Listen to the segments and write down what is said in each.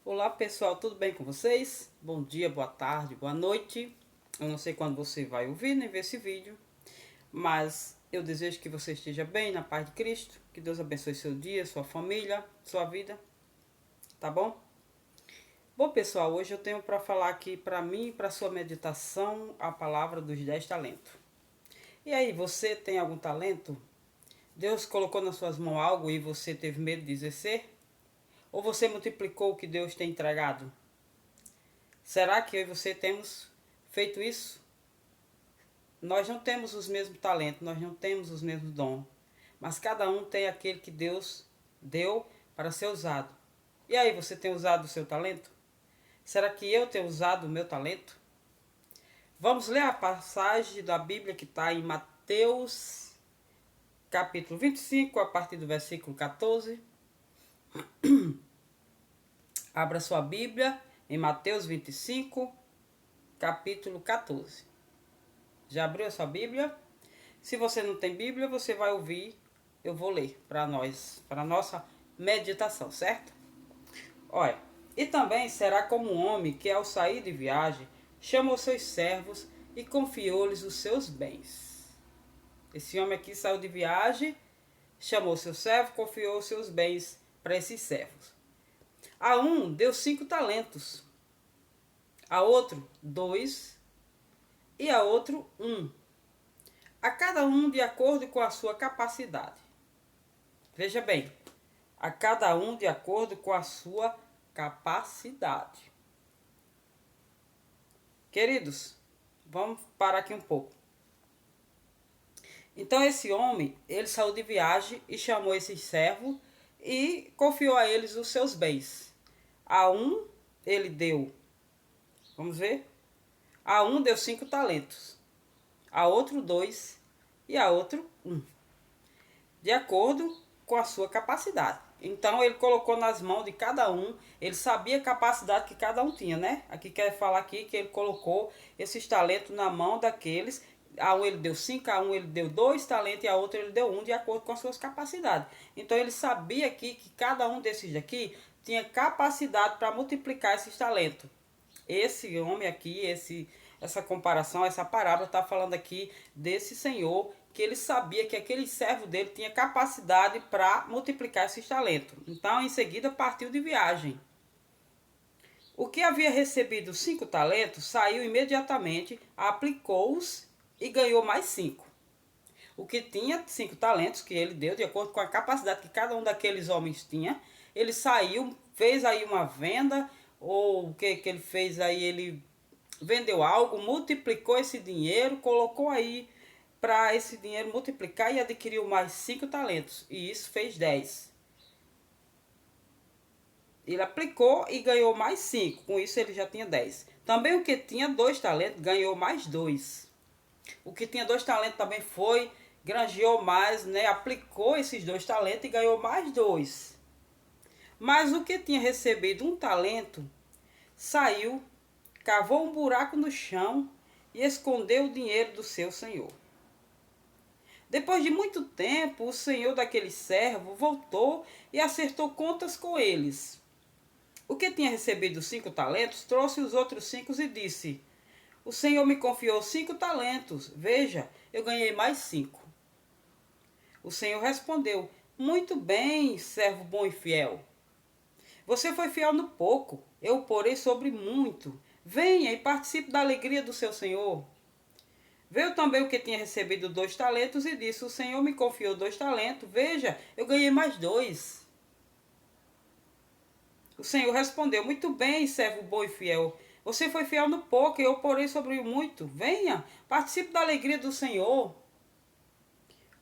Olá pessoal, tudo bem com vocês? Bom dia, boa tarde, boa noite. Eu não sei quando você vai ouvir nem ver esse vídeo, mas eu desejo que você esteja bem, na paz de Cristo. Que Deus abençoe seu dia, sua família, sua vida, tá bom? Bom pessoal, hoje eu tenho para falar aqui para mim e para sua meditação a palavra dos 10 talentos. E aí, você tem algum talento? Deus colocou nas suas mãos algo e você teve medo de exercer? Ou você multiplicou o que Deus tem entregado? Será que eu e você temos feito isso? Nós não temos os mesmos talentos, nós não temos os mesmos dons, mas cada um tem aquele que Deus deu para ser usado. E aí, você tem usado o seu talento? Será que eu tenho usado o meu talento? Vamos ler a passagem da Bíblia que está em Mateus, capítulo 25, a partir do versículo 14. Abra sua Bíblia em Mateus 25, capítulo 14. Já abriu a sua Bíblia? Se você não tem Bíblia, você vai ouvir, eu vou ler para nós, para a nossa meditação, certo? Olha, e também será como um homem que ao sair de viagem, chamou seus servos e confiou-lhes os seus bens. Esse homem aqui saiu de viagem, chamou seu servo, confiou os seus bens para esses servos. A um deu 5 talentos, a outro 2 e a outro 1. A cada um de acordo com a sua capacidade. Veja bem, a cada um de acordo com a sua capacidade. Queridos, vamos parar aqui um pouco. Então esse homem, ele saiu de viagem e chamou esses servos e confiou a eles os seus bens. A um ele deu, vamos ver? A um deu 5 talentos, a outro 2 e a outro 1. De acordo com a sua capacidade. Então ele colocou nas mãos de cada um, ele sabia a capacidade que cada um tinha, né? Aqui quer falar aqui que ele colocou esses talentos na mão daqueles. A um ele deu 5, a um ele deu 2 talentos e a outro ele deu 1 de acordo com as suas capacidades. Então ele sabia aqui que cada um desses daqui tinha capacidade para multiplicar esses talentos. Esse homem aqui, essa comparação, essa parábola está falando aqui desse senhor que ele sabia que aquele servo dele tinha capacidade para multiplicar esses talentos. Então, em seguida, partiu de viagem. O que havia recebido 5 talentos saiu imediatamente, aplicou-os e ganhou mais 5. O que tinha 5 talentos que ele deu, de acordo com a capacidade que cada um daqueles homens tinha, ele saiu, fez aí uma venda, ou o que ele fez aí, ele vendeu algo, multiplicou esse dinheiro, colocou aí para esse dinheiro multiplicar e adquiriu mais 5 talentos. E isso fez 10. Ele aplicou e ganhou mais 5. Com isso ele já tinha 10. Também o que tinha 2 talentos ganhou mais 2. O que tinha 2 talentos também foi, granjeou mais, né? Aplicou esses 2 talentos e ganhou mais 2. Mas o que tinha recebido 1 talento saiu, cavou um buraco no chão e escondeu o dinheiro do seu senhor. Depois de muito tempo, o senhor daquele servo voltou e acertou contas com eles. O que tinha recebido 5 talentos trouxe os outros 5 e disse: o senhor me confiou 5 talentos, veja, eu ganhei mais 5. O senhor respondeu: muito bem, servo bom e fiel. Você foi fiel no pouco, eu o porei sobre muito. Venha e participe da alegria do seu senhor. Veio também o que tinha recebido 2 talentos e disse: o senhor me confiou 2 talentos, veja, eu ganhei mais 2. O senhor respondeu: muito bem, servo bom e fiel. Você foi fiel no pouco e eu porei sobre o muito. Venha, participe da alegria do senhor.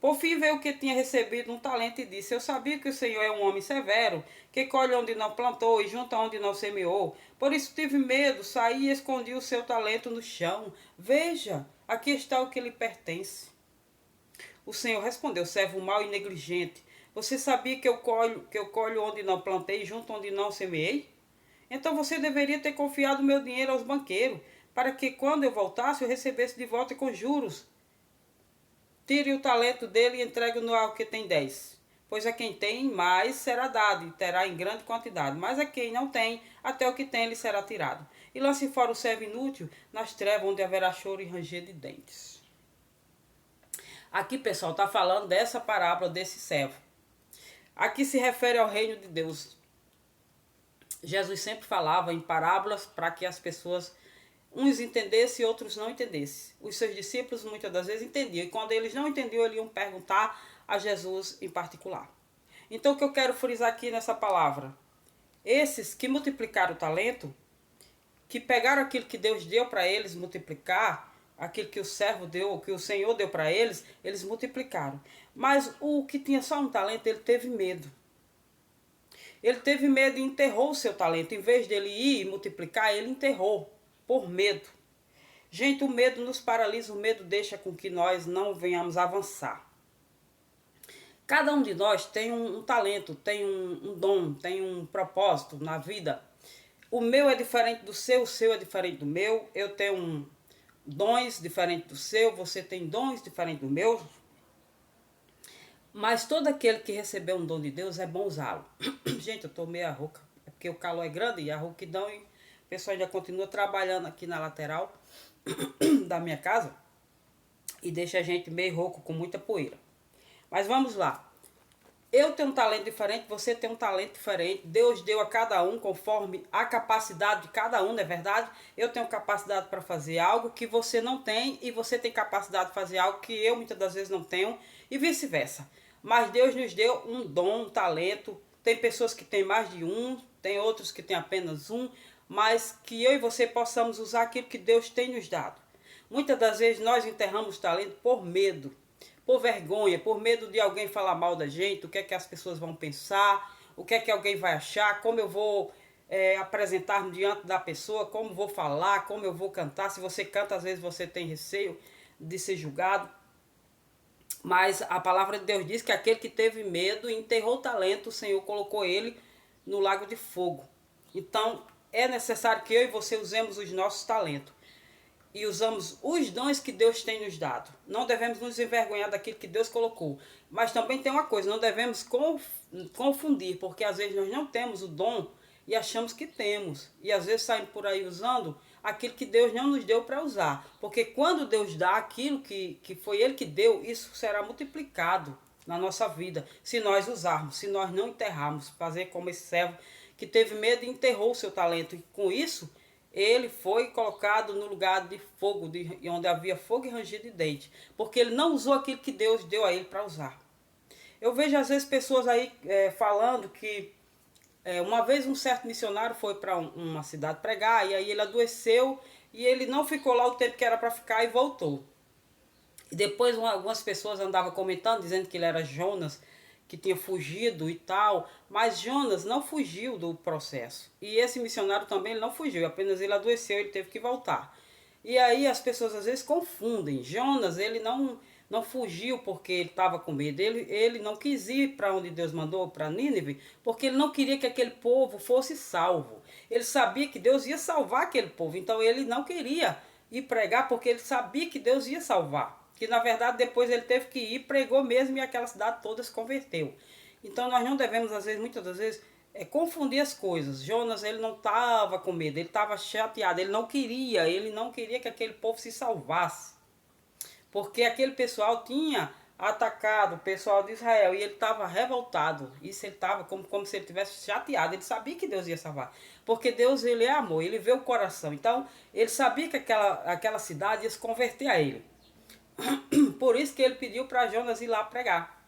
Por fim veio o que tinha recebido 1 talento e disse: eu sabia que o senhor é um homem severo, que colhe onde não plantou e junta onde não semeou. Por isso tive medo, saí e escondi o seu talento no chão. Veja, aqui está o que lhe pertence. O senhor respondeu: servo mau e negligente, você sabia que eu colho onde não plantei e junto onde não semeei? Então você deveria ter confiado meu dinheiro aos banqueiros, para que quando eu voltasse eu recebesse de volta com juros. Tire o talento dele e entregue-no ao que tem 10. Pois a quem tem mais será dado e terá em grande quantidade, mas a quem não tem, até o que tem lhe será tirado. E lance fora o servo inútil nas trevas, onde haverá choro e ranger de dentes. Aqui, pessoal, está falando dessa parábola desse servo. Aqui se refere ao reino de Deus. Jesus sempre falava em parábolas para que as pessoas, uns entendessem e outros não entendessem. Os seus discípulos muitas das vezes entendiam, e quando eles não entendiam, eles iam perguntar a Jesus em particular. Então, o que eu quero frisar aqui nessa palavra? Esses que multiplicaram o talento, que pegaram aquilo que Deus deu para eles multiplicar, aquilo que o servo deu, o que o Senhor deu para eles, eles multiplicaram. Mas o que tinha só um talento, ele teve medo. Ele teve medo e enterrou o seu talento. Em vez dele ir e multiplicar, ele enterrou, por medo. Gente, o medo nos paralisa, o medo deixa com que nós não venhamos avançar. Cada um de nós tem um talento, tem um dom, tem um propósito na vida. O meu é diferente do seu, o seu é diferente do meu. Eu tenho dons diferentes do seu, você tem dons diferentes do meu. Mas todo aquele que recebeu um dom de Deus é bom usá-lo. Gente, eu tô meio rouca, é porque o calor é grande e a rouquidão, e o pessoal ainda continua trabalhando aqui na lateral da minha casa e deixa a gente meio rouco, com muita poeira. Mas vamos lá. Eu tenho um talento diferente, você tem um talento diferente. Deus deu a cada um conforme a capacidade de cada um, não é verdade? Eu tenho capacidade para fazer algo que você não tem, e você tem capacidade de fazer algo que eu muitas das vezes não tenho, e vice-versa. Mas Deus nos deu um dom, um talento. Tem pessoas que têm mais de um, tem outros que têm apenas um, mas que eu e você possamos usar aquilo que Deus tem nos dado. Muitas das vezes nós enterramos talento por medo, por vergonha, por medo de alguém falar mal da gente, o que é que as pessoas vão pensar, o que é que alguém vai achar, como eu vou apresentar-me diante da pessoa, como vou falar, como eu vou cantar. Se você canta, às vezes você tem receio de ser julgado. Mas a palavra de Deus diz que aquele que teve medo e enterrou o talento, o Senhor colocou ele no lago de fogo. Então, é necessário que eu e você usemos os nossos talentos e usamos os dons que Deus tem nos dado. Não devemos nos envergonhar daquilo que Deus colocou. Mas também tem uma coisa, não devemos confundir, porque às vezes nós não temos o dom e achamos que temos. E às vezes saímos por aí usando aquilo que Deus não nos deu para usar. Porque quando Deus dá aquilo que foi Ele que deu, isso será multiplicado na nossa vida, se nós usarmos, se nós não enterrarmos, fazer como esse servo que teve medo e enterrou o seu talento. E com isso, ele foi colocado no lugar de fogo, onde havia fogo e ranger de dente, porque ele não usou aquilo que Deus deu a ele para usar. Eu vejo às vezes pessoas aí falando que uma vez um certo missionário foi para uma cidade pregar, e aí ele adoeceu e ele não ficou lá o tempo que era para ficar e voltou. E depois algumas pessoas andavam comentando, dizendo que ele era Jonas, que tinha fugido e tal, mas Jonas não fugiu do processo. E esse missionário também ele não fugiu, apenas ele adoeceu, ele teve que voltar. E aí as pessoas às vezes confundem. Jonas, ele não fugiu porque ele estava com medo, ele não quis ir para onde Deus mandou, para Nínive, porque ele não queria que aquele povo fosse salvo. Ele sabia que Deus ia salvar aquele povo, então ele não queria ir pregar porque ele sabia que Deus ia salvar. Que na verdade depois ele teve que ir, pregou mesmo, e aquela cidade toda se converteu. Então nós não devemos, às vezes, muitas das vezes, confundir as coisas. Jonas, ele não estava com medo, ele estava chateado, ele não queria que aquele povo se salvasse. Porque aquele pessoal tinha atacado o pessoal de Israel e ele estava revoltado. Isso, ele estava como se ele tivesse chateado. Ele sabia que Deus ia salvar, porque Deus, ele é amor, ele vê o coração. Então ele sabia que aquela cidade ia se converter a ele. Por isso que ele pediu para Jonas ir lá pregar.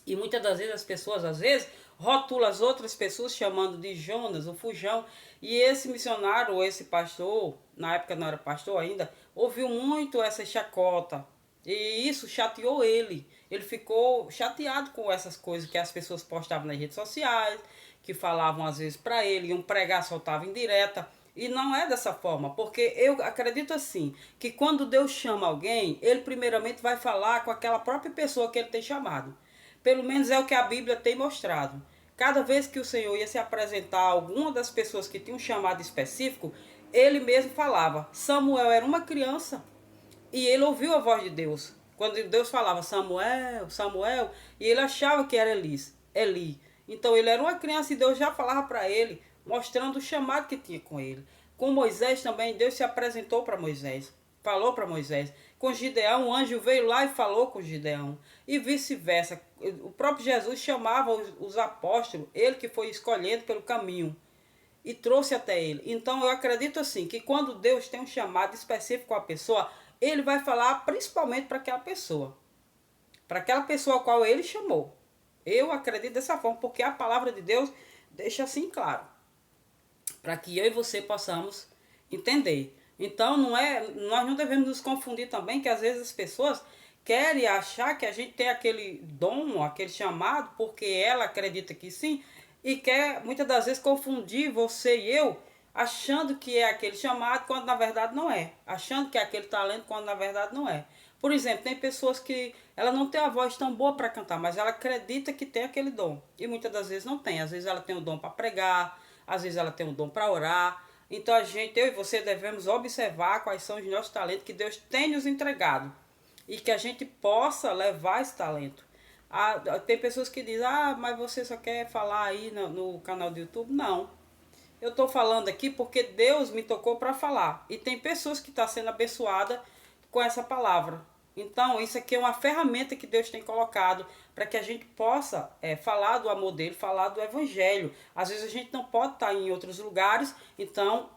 E muitas das vezes as pessoas, às vezes, rotulam as outras pessoas chamando de Jonas, o fujão. E esse missionário, ou esse pastor, na época não era pastor ainda, ouviu muito essa chacota. E isso chateou ele. Ele ficou chateado com essas coisas que as pessoas postavam nas redes sociais, que falavam às vezes para ele, iam pregar, soltavam indireta. E não é dessa forma, porque eu acredito assim, que quando Deus chama alguém, ele primeiramente vai falar com aquela própria pessoa que ele tem chamado. Pelo menos é o que a Bíblia tem mostrado. Cada vez que o Senhor ia se apresentar a alguma das pessoas que tinha um chamado específico, ele mesmo falava. Samuel era uma criança e ele ouviu a voz de Deus. Quando Deus falava Samuel, Samuel, e ele achava que era Eli. Então ele era uma criança e Deus já falava para ele, mostrando o chamado que tinha com ele. Com Moisés também, Deus se apresentou para Moisés, falou para Moisés. Com Gideão, o anjo veio lá e falou com Gideão. E vice-versa. O próprio Jesus chamava os apóstolos, ele que foi escolhido pelo caminho, e trouxe até ele. Então eu acredito assim, que quando Deus tem um chamado específico a pessoa, ele vai falar principalmente para aquela pessoa a qual ele chamou. Eu acredito dessa forma, porque a palavra de Deus deixa assim claro, para que eu e você possamos entender. Então nós não devemos nos confundir também, que às vezes as pessoas querem achar que a gente tem aquele dom, aquele chamado, porque ela acredita que sim, e quer muitas das vezes confundir você e eu, achando que é aquele chamado, quando na verdade não é. Achando que é aquele talento, quando na verdade não é. Por exemplo, tem pessoas que ela não tem a voz tão boa para cantar, mas ela acredita que tem aquele dom. E muitas das vezes não tem. Às vezes ela tem o dom para pregar, às vezes ela tem o dom para orar. Então eu e você devemos observar quais são os nossos talentos que Deus tem nos entregado. E que a gente possa levar esse talento. Tem pessoas que dizem, mas você só quer falar aí no canal do YouTube? Não. Eu estou falando aqui porque Deus me tocou para falar. E tem pessoas que estão sendo abençoadas com essa palavra. Então, isso aqui é uma ferramenta que Deus tem colocado para que a gente possa falar do amor dele, falar do evangelho. Às vezes a gente não pode estar em outros lugares, então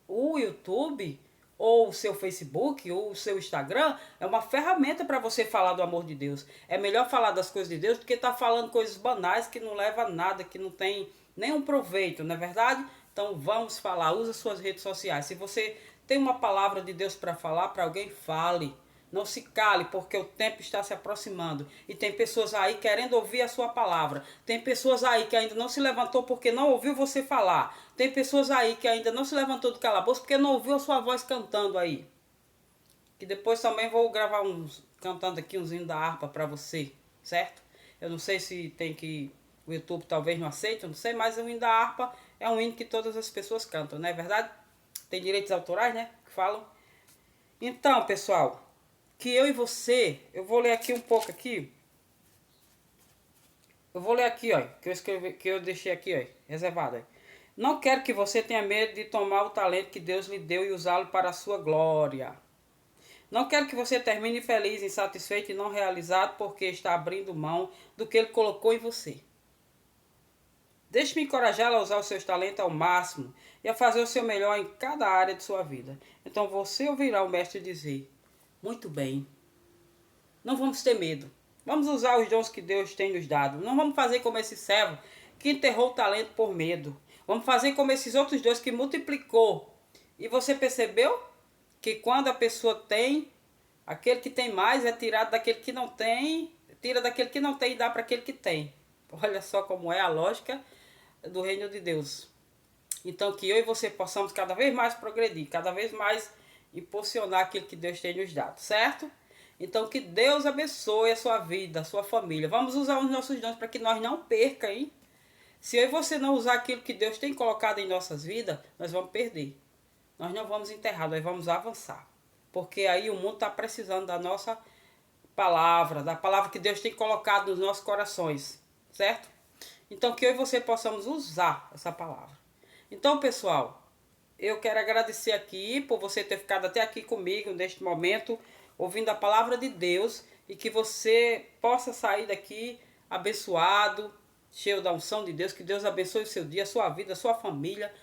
o YouTube ou o seu Facebook ou o seu Instagram é uma ferramenta para você falar do amor de Deus. É melhor falar das coisas de Deus do que estar falando coisas banais que não levam a nada, que não tem nenhum proveito, não é verdade? Então vamos falar, usa suas redes sociais. Se você tem uma palavra de Deus para falar para alguém, fale. Não se cale, porque o tempo está se aproximando. E tem pessoas aí querendo ouvir a sua palavra. Tem pessoas aí que ainda não se levantou porque não ouviu você falar. Tem pessoas aí que ainda não se levantou do calabouço porque não ouviu a sua voz cantando aí. Que depois também vou gravar cantando aqui uns hinos da harpa para você, certo? Eu não sei se tem que... O YouTube talvez não aceite, eu não sei, mas o hino da harpa é um hino que todas as pessoas cantam, não é verdade? Tem direitos autorais, né? Que falam. Então, pessoal, que eu e você, eu vou ler aqui um pouco aqui. Eu vou ler aqui, ó, que eu deixei aqui, ó, reservado. Ó. Não quero que você tenha medo de tomar o talento que Deus lhe deu e usá-lo para a sua glória. Não quero que você termine infeliz, insatisfeito e não realizado porque está abrindo mão do que Ele colocou em você. Deixe-me encorajá-lo a usar os seus talentos ao máximo e a fazer o seu melhor em cada área de sua vida. Então você ouvirá o mestre dizer, muito bem, não vamos ter medo. Vamos usar os dons que Deus tem nos dado. Não vamos fazer como esse servo que enterrou o talento por medo. Vamos fazer como esses outros dois que multiplicou. E você percebeu que quando a pessoa tem, aquele que tem mais é tirado daquele que não tem, tira daquele que não tem e dá para aquele que tem. Olha só como é a lógica do reino de Deus. Então que eu e você possamos cada vez mais progredir, cada vez mais impulsionar aquilo que Deus tem nos dado, certo? Então que Deus abençoe a sua vida, a sua família. Vamos usar os nossos dons para que nós não percam, hein? Se eu e você não usar aquilo que Deus tem colocado em nossas vidas, nós vamos perder. Nós não vamos enterrar, nós vamos avançar. Porque aí o mundo está precisando da nossa palavra, da palavra que Deus tem colocado nos nossos corações, certo? Então que eu e você possamos usar essa palavra. Então, pessoal, eu quero agradecer aqui por você ter ficado até aqui comigo neste momento, ouvindo a palavra de Deus, e que você possa sair daqui abençoado, cheio da unção de Deus, que Deus abençoe o seu dia, a sua vida, a sua família.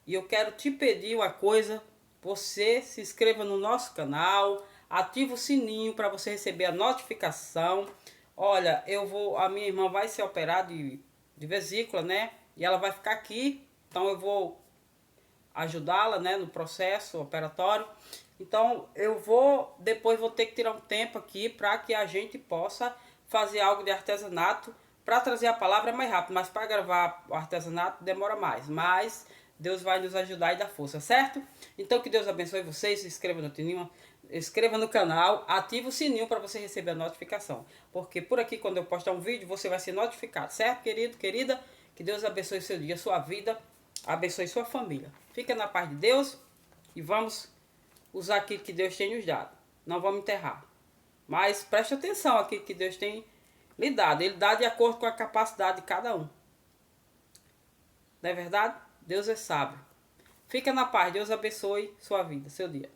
E eu quero te pedir uma coisa, você se inscreva no nosso canal, ativa o sininho para você receber a notificação. Olha, a minha irmã vai ser operada de vesícula, né? E ela vai ficar aqui, então eu vou ajudá-la, né, no processo operatório. Então depois vou ter que tirar um tempo aqui para que a gente possa fazer algo de artesanato. Para trazer a palavra é mais rápido, mas para gravar o artesanato demora mais. Mas Deus vai nos ajudar e dar força, certo? Então que Deus abençoe vocês, se inscreva no sininho, inscreva no canal, ative o sininho para você receber a notificação. Porque por aqui, quando eu postar um vídeo, você vai ser notificado, certo, querido, querida? Que Deus abençoe seu dia, sua vida, abençoe sua família. Fica na paz de Deus e vamos usar aquilo que Deus tem nos dado. Não vamos enterrar. Mas preste atenção aqui que Deus tem lhe dado. Ele dá de acordo com a capacidade de cada um. Não é verdade? Deus é sábio. Fica na paz. Deus abençoe sua vida, seu dia.